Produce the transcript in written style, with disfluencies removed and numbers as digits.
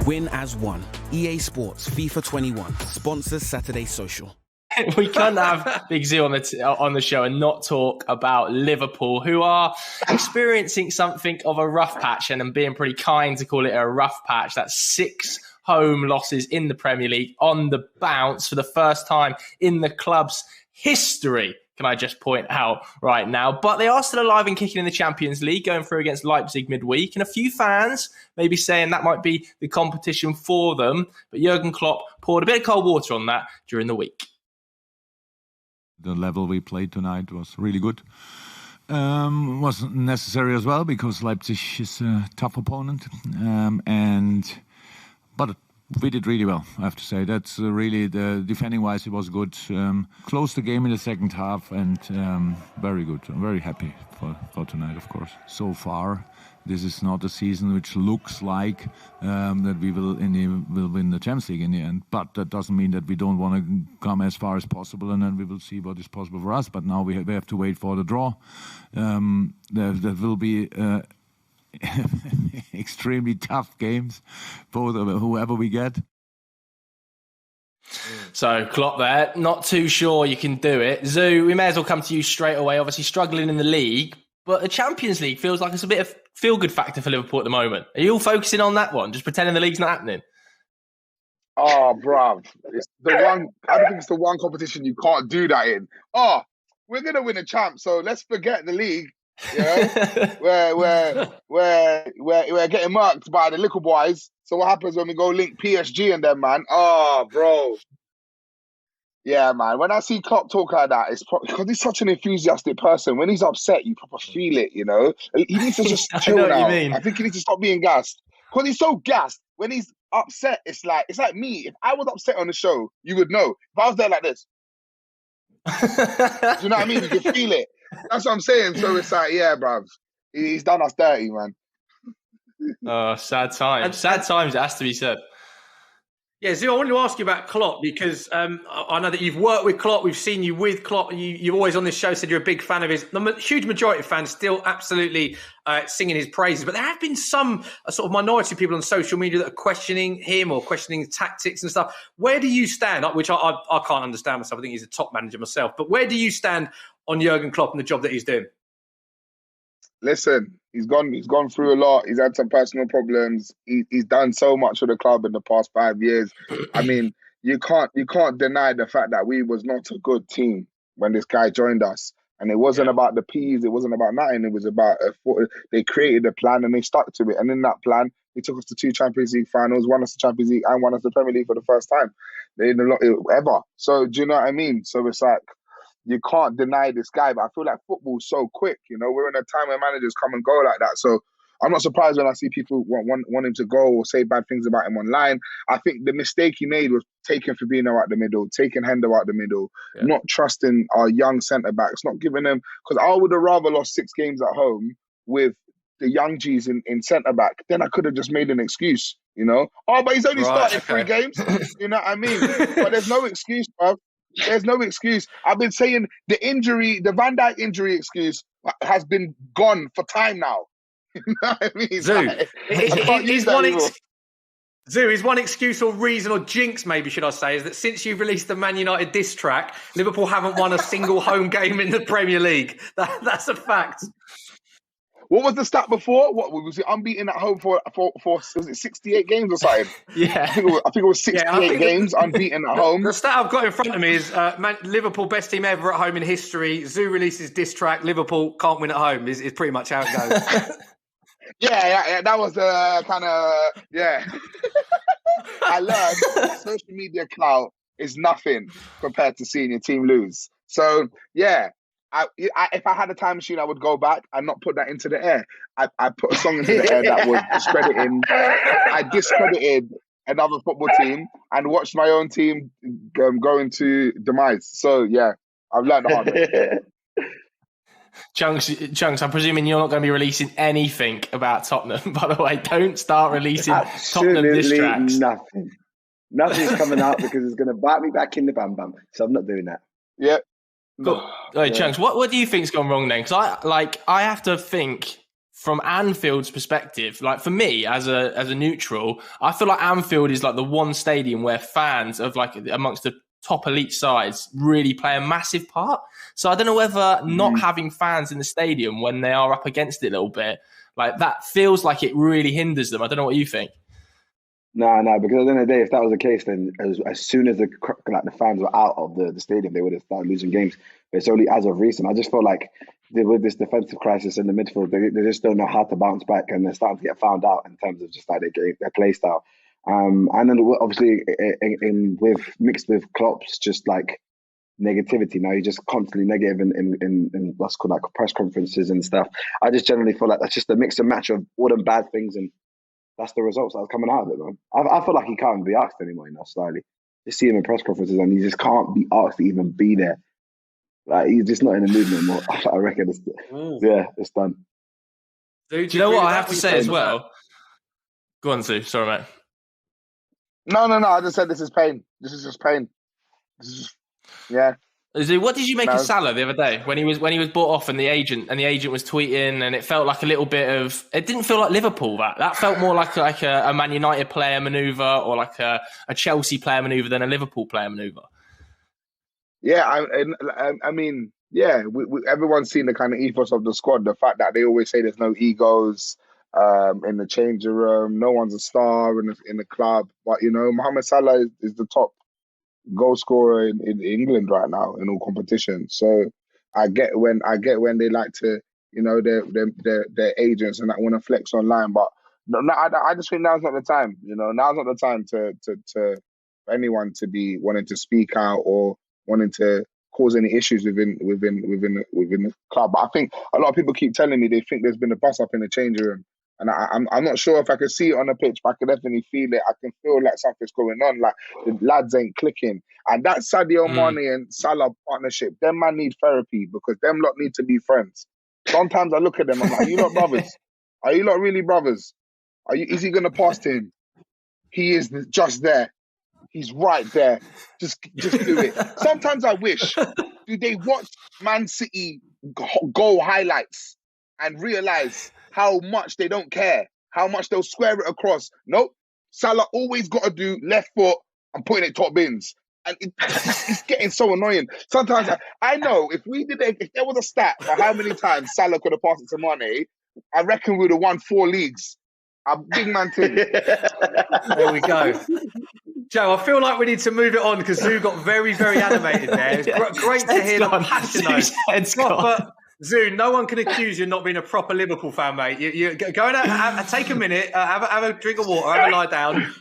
Win as one. EA Sports FIFA 21 sponsors Saturday Social. We can't have Big Zuu on the show and not talk about Liverpool, who are experiencing something of a rough patch, and I'm being pretty kind to call it a rough patch. That's 6 home losses in the Premier League on the bounce for the first time in the club's history, can I just point out right now. But they are still alive and kicking in the Champions League, going through against Leipzig midweek. And a few fans may be saying that might be the competition for them. But Jurgen Klopp poured a bit of cold water on that during the week. The level we played tonight was really good. Wasn't necessary as well because Leipzig is a tough opponent. But we did really well, I have to say. That's really, the defending-wise, it was good. Closed the game in the second half and very good. I'm very happy for tonight, of course. So far, this is not a season which looks like that we will win the Champions League in the end. But that doesn't mean that we don't want to come as far as possible, and then we will see what is possible for us. But now we have to wait for the draw. There will be extremely tough games for whoever we get. So Klopp there, not too sure you can do it. Zuu, we may as well come to you straight away. Obviously struggling in the league, but the Champions League feels like it's a bit of feel-good factor for Liverpool at the moment. Are you all focusing on that one, just pretending the league's not happening? Oh, bruv. It's the one. I don't think it's the one competition you can't do that in. Oh, we're going to win a champ, so let's forget the league. Yeah, we're getting marked by the little boys. So what happens when we go link PSG and them, man? Oh, bro. Yeah, man. When I see Klopp talk like that, it's probably because he's such an enthusiastic person. When he's upset, you proper feel it, you know? He needs to just chill now. What you mean. I think he needs to stop being gassed. Because he's so gassed. When he's upset, it's like me. If I was upset on the show, you would know. If I was there like this. Do you know what I mean? You can feel it. That's what I'm saying. So it's like, yeah, bruv. He's done us dirty, man. Oh, sad times. Sad times, it has to be said. Yeah, Zuu, I wanted to ask you about Klopp because I know that you've worked with Klopp. We've seen you with Klopp. You've always on this show said you're a big fan of his. The huge majority of fans still absolutely singing his praises. But there have been some sort of minority of people on social media that are questioning him or questioning tactics and stuff. Where do you stand? Which I can't understand myself. I think he's a top manager myself. But where do you stand on Jurgen Klopp and the job that he's doing? Listen, he's gone through a lot. He's had some personal problems. He's done so much for the club in the past 5 years. I mean, you can't deny the fact that we was not a good team when this guy joined us. And it wasn't about the P's. It wasn't about nothing. It was about they created a plan and they stuck to it. And in that plan, they took us to 2 Champions League finals, won us the Champions League and won us the Premier League for the first time ever. So do you know what I mean? So it's like, you can't deny this guy, but I feel like football's so quick. You know, we're in a time where managers come and go like that. So I'm not surprised when I see people want him to go or say bad things about him online. I think the mistake he made was taking Fabinho out the middle, taking Hendo out the middle, not trusting our young centre-backs, not giving them... Because I would have rather lost 6 games at home with the young G's in centre-back. Then I could have just made an excuse, you know? Oh, but he's only started 3 games. You know what I mean? But there's no excuse, bruv. There's no excuse. I've been saying the Van Dijk injury excuse has been gone for time now. You know what I mean? Zuu, is one excuse or reason or jinx, maybe should I say, is that since you've released the Man United diss track, Liverpool haven't won a single home game in the Premier League. That's a fact. What was the stat before? What was it? Unbeaten at home for was it 68 games or something? Yeah, I think it was 68 games unbeaten at home. The stat I've got in front of me is Liverpool best team ever at home in history. Zuu releases diss track. Liverpool can't win at home. Is pretty much how it goes. yeah. That was kind of I learned social media clout is nothing compared to seeing your team lose. So yeah. If I had a time machine, I would go back and not put that into the air. I put a song into the air that was discrediting. I discredited another football team and watched my own team go into demise. So, yeah, I've learned the hard way. Chunkz, I'm presuming you're not going to be releasing anything about Tottenham, by the way. Don't start releasing Tottenham diss tracks. Nothing. Nothing's coming out because it's going to bite me back in the bam bam. So I'm not doing that. Yeah. Cool. Chunkz, what do you think's gone wrong then? Because I have to think from Anfield's perspective, like for me as a neutral, I feel like Anfield is like the one stadium where fans of like amongst the top elite sides really play a massive part. So I don't know whether not having fans in the stadium when they are up against it a little bit, like that feels like it really hinders them. I don't know what you think. No, because at the end of the day, if that was the case, then as soon as the fans were out of the stadium, they would have started losing games. But it's only as of recent. I just feel like with this defensive crisis in the midfield, they just don't know how to bounce back, and they're starting to get found out in terms of just like their play style. And then obviously mixed with Klopp's just like negativity. Now he's just constantly negative in what's called like press conferences and stuff. I just generally feel like that's just a mix and match of all them bad things, and that's the results that are coming out of it, man. I feel like he can't be asked anymore, slightly. Just see him in press conferences and he just can't be asked to even be there. Like, he's just not in the mood anymore. I reckon it's done. Do you know what I have to say as well? Go on, Zuu. Sorry, mate. No. I just said this is pain. This is just pain. Yeah. Zuu, what did you make of Salah the other day when he was bought off and the agent was tweeting, and it felt like a little bit of, it didn't feel like Liverpool, that felt more like a Man United player manoeuvre or like a Chelsea player manoeuvre than a Liverpool player manoeuvre. Yeah, I mean, yeah, everyone's seen the kind of ethos of the squad. The fact that they always say there's no egos in the changing room, no one's a star in the club. But Mohamed Salah is the top goal scorer in England right now in all competitions. So I get when they like to, their agents and that want to flex online. But no, I just think now's not the time. Now's not the time to for anyone to be wanting to speak out or wanting to cause any issues within the club. But I think a lot of people keep telling me they think there's been a bust up in the changing room. And I'm not sure if I can see it on the pitch, but I can definitely feel it. I can feel like something's going on, like the lads ain't clicking. And that Sadio Mane and Salah partnership, them man need therapy because them lot need to be friends. Sometimes I look at them, I'm like, are you not brothers? Are you not really brothers? Is he going to pass to him? He is just there. He's right there. Just do it. Sometimes I wish, do they watch Man City goal highlights and realise how much they don't care, how much they'll square it across? Nope. Salah always got to do left foot and putting it top bins. And it's getting so annoying. Sometimes I know if there was a stat for how many times Salah could have passed it to Mane, I reckon we would have won 4 leagues. A big man thing. There we go. Joe, I feel like we need to move it on because Zuu got very, very animated there. It's great to hear the passion. Zuu, no one can accuse you of not being a proper Liverpool fan, mate. You go and take a minute, have a drink of water, have a lie down.